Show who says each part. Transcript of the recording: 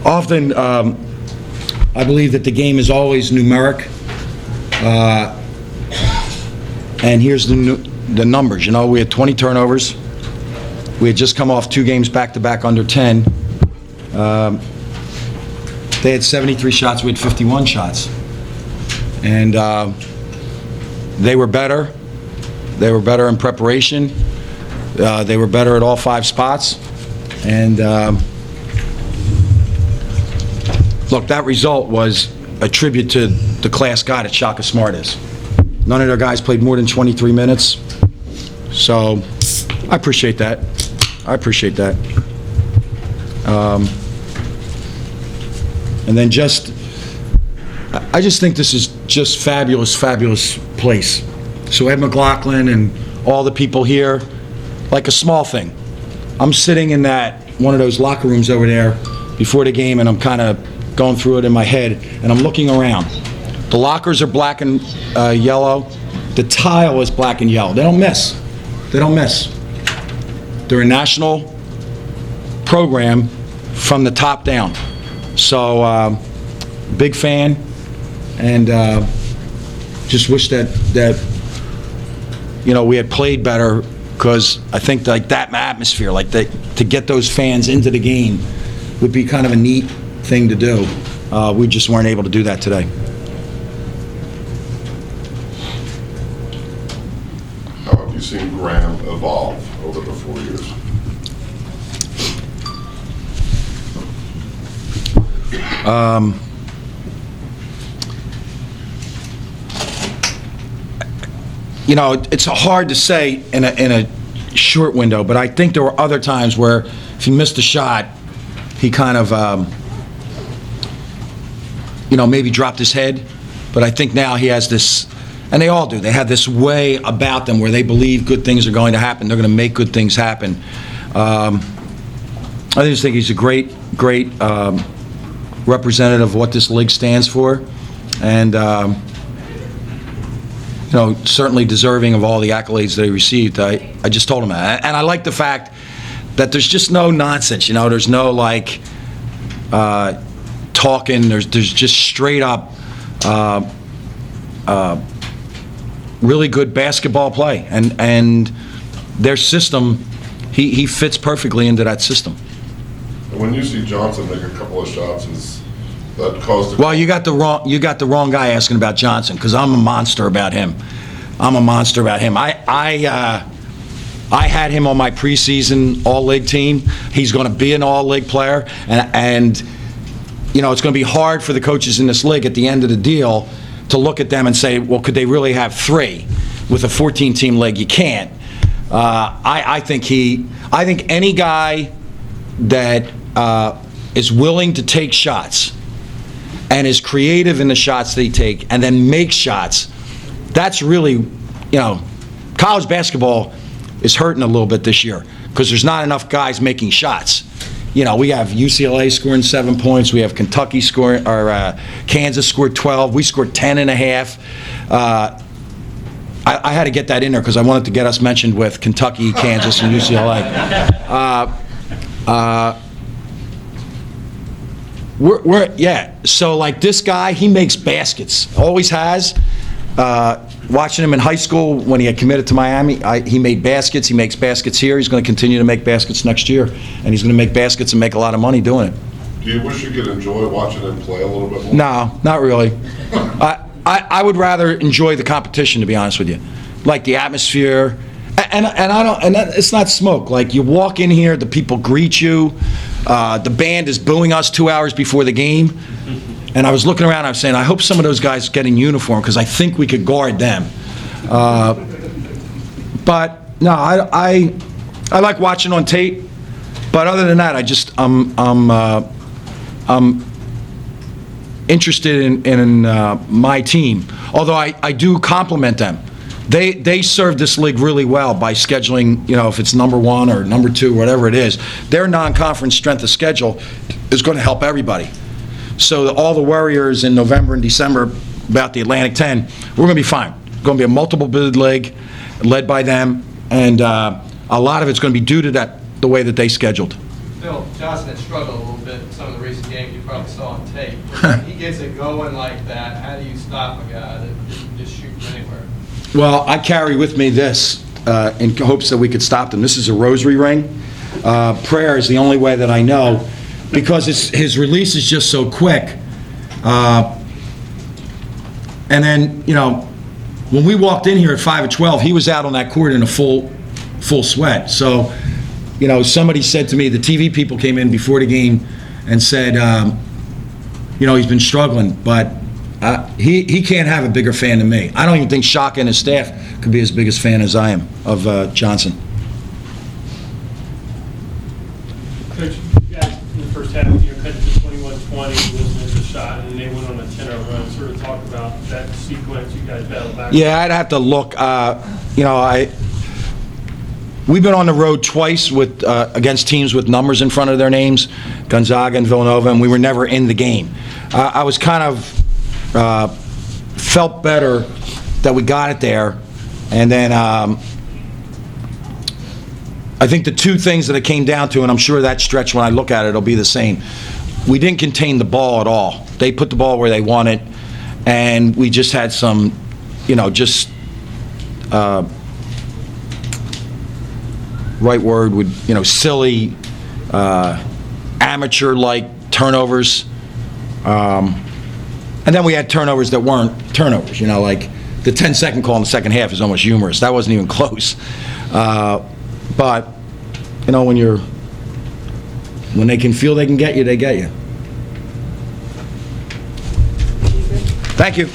Speaker 1: Often, I believe that the game is always numeric. And here's the numbers. You know, we had 20 turnovers. We had just come off 2 games back-to-back under 10. They had 73 shots. We had 51 shots. And they were better. They were better in preparation. They were better at all 5 spots. And look, that result was a tribute to the class guy that Shaka Smart is. None of their guys played more than 23 minutes. So I appreciate that. I appreciate that. And then I just think this is just fabulous, fabulous place. So Ed McLaughlin and all the people here, like a small thing. I'm sitting in one of those locker rooms over there before the game, and I'm kind of going through it in my head, and I'm looking around. The lockers are black and yellow. The tile is black and yellow. They don't miss. They don't miss. They're a national program from the top down. So, big fan, and just wish that we had played better, because I think like that atmosphere, to get those fans into the game would be kind of a neat thing to do. We just weren't able to do that today.
Speaker 2: How have you seen Graham evolve over the 4 years?
Speaker 1: It's hard to say in a short window, but I think there were other times where if he missed a shot, he kind of, maybe dropped his head. But I think now he has this, and they all do, they have this way about them where they believe good things are going to happen. They're going to make good things happen. I just think he's a great representative of what this league stands for, and certainly deserving of all the accolades that he received. I just told him that, and I like the fact that there's just no nonsense. There's no talking. There's just straight up really good basketball play, and their system. He fits perfectly into that system.
Speaker 2: And when you see Johnson make a couple of shots, is that caused?
Speaker 1: Well, you got the wrong guy asking about Johnson, because I'm a monster about him. I had him on my preseason all-league team. He's going to be an all-league player, and it's going to be hard for the coaches in this league at the end of the deal to look at them and say, well, could they really have 3 with a 14-team league? You can't. I think any guy that is willing to take shots and is creative in the shots they take and then makes shots, that's really, college basketball is hurting a little bit this year because there's not enough guys making shots. We have UCLA scoring 7 points. We have Kentucky scoring, or Kansas scored 12. We scored 10 and a half. I had to get that in there because I wanted to get us mentioned with Kentucky, Kansas, and UCLA. So like this guy, he makes baskets. Always has. Watching him in high school when he had committed to Miami, he made baskets. He makes baskets here. He's going to continue to make baskets next year, and he's going to make baskets and make a lot of money doing it.
Speaker 2: Do you wish you could enjoy watching him play a little bit more?
Speaker 1: No, not really. I would rather enjoy the competition, to be honest with you, like the atmosphere, and it's not smoke. Like you walk in here, the people greet you. The band is booing us 2 hours before the game. And I was looking around, I was saying, I hope some of those guys get in uniform because I think we could guard them. But no, I like watching on tape. But other than that, I'm interested in my team. Although I do compliment them. They serve this league really well by scheduling, if it's number 1 or number 2, whatever it is. Their non-conference strength of schedule is going to help everybody. So all the worriers in November and December about the Atlantic 10, we're going to be fine. It's going to be a multiple bid league led by them, and a lot of it's going to be due to the way that they scheduled.
Speaker 3: Phil, Johnson had struggled a little bit in some of the recent games you probably saw on tape. When he gets it going like that, how do you stop a guy that just shoots anywhere?
Speaker 1: Well, I carry with me this in hopes that we could stop them. This is a rosary ring. Prayer is the only way that I know, because his release is just so quick. And then, you know, when we walked in here at 5 of 12, he was out on that court in a full sweat. So, you know, somebody said to me, the TV people came in before the game and said, you know, he's been struggling, but he can't have a bigger fan than me. I don't even think Shaka and his staff could be as big a fan as I am of Johnson.
Speaker 4: Coach, you guys in the first half, you know, cut to 21-20, Wilson a shot, and they went on a 10-0 run. Sort of talk about that sequence you guys battled back.
Speaker 1: Yeah, I'd have to look. You know, we've been on the road twice with against teams with numbers in front of their names, Gonzaga and Villanova, and we were never in the game. I was kind of felt better that we got it there, and then I think the two things that it came down to, and I'm sure that stretch when I look at it, it'll be the same. We didn't contain the ball at all. They put the ball where they want it, and we just had some, you know, just right word would, you know, silly, amateur-like turnovers. And then we had turnovers that weren't turnovers, you know, like the 10-second call in the second half is almost humorous. That wasn't even close. But, you know, when they can feel they can get you, they get you. Thank you.